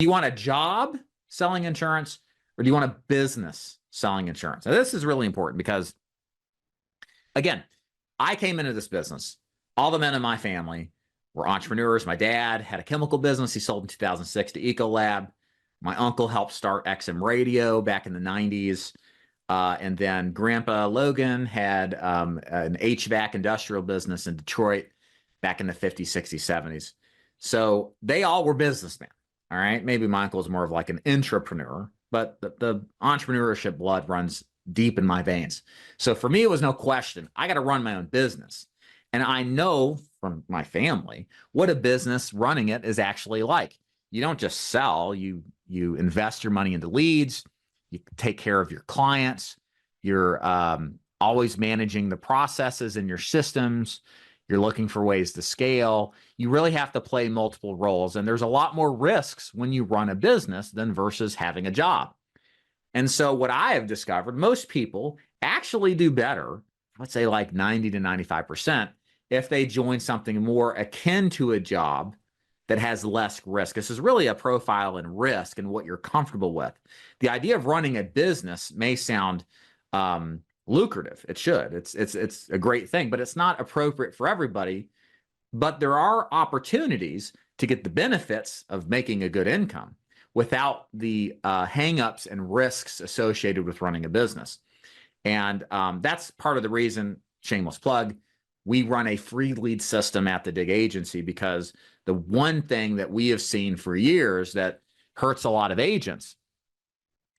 you want a job selling insurance, or do you want a business selling insurance? Now, this is really important because, again, I came into this business. All the men in my family were entrepreneurs. My dad had a chemical business. He sold in 2006 to Ecolab. My uncle helped start XM Radio back in the 90s. And then Grandpa Logan had an HVAC industrial business in Detroit back in the 50s, 60s, 70s. So they all were businessmen. All right. Maybe my uncle is more of like an intrapreneur, but the entrepreneurship blood runs deep in my veins. So for me, it was no question. I got to run my own business. And I know from my family what a business running it is actually like. You don't just sell, you invest your money into leads, you take care of your clients, you're always managing the processes in your systems, you're looking for ways to scale. You really have to play multiple roles. And there's a lot more risks when you run a business than versus having a job. And so what I have discovered, most people actually do better, let's say like 90 to 95%, if they join something more akin to a job that has less risk. This is really a profile in risk and what you're comfortable with. The idea of running a business may sound lucrative. It should. It's a great thing, but it's not appropriate for everybody. But there are opportunities to get the benefits of making a good income without the hangups and risks associated with running a business. And that's part of the reason, shameless plug, we run a free lead system at the Dig Agency, because the one thing that we have seen for years that hurts a lot of agents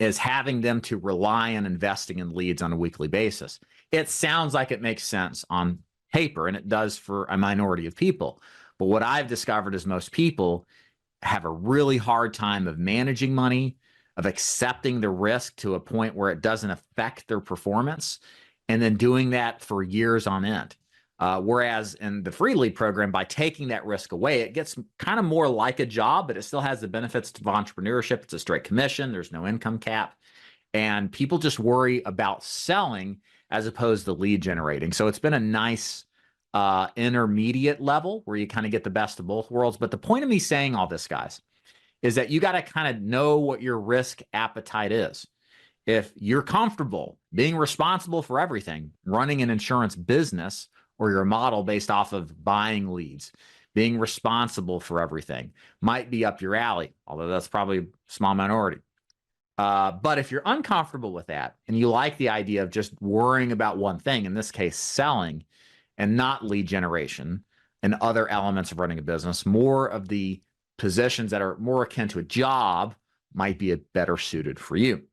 is having them to rely on investing in leads on a weekly basis. It sounds like it makes sense on paper, and it does for a minority of people. But what I've discovered is most people have a really hard time of managing money, of accepting the risk to a point where it doesn't affect their performance, and then doing that for years on end. Whereas in the free lead program, by taking that risk away, it gets kind of more like a job, but it still has the benefits of entrepreneurship. It's a straight commission. There's no income cap. And people just worry about selling as opposed to lead generating. So it's been a nice intermediate level where you kind of get the best of both worlds. But the point of me saying all this, guys, is that you got to kind of know what your risk appetite is. If you're comfortable being responsible for everything, running an insurance business, or your model based off of buying leads, being responsible for everything, might be up your alley, although that's probably a small minority. But if you're uncomfortable with that and you like the idea of just worrying about one thing, in this case, selling, and not lead generation and other elements of running a business, more of the positions that are more akin to a job might be better suited for you.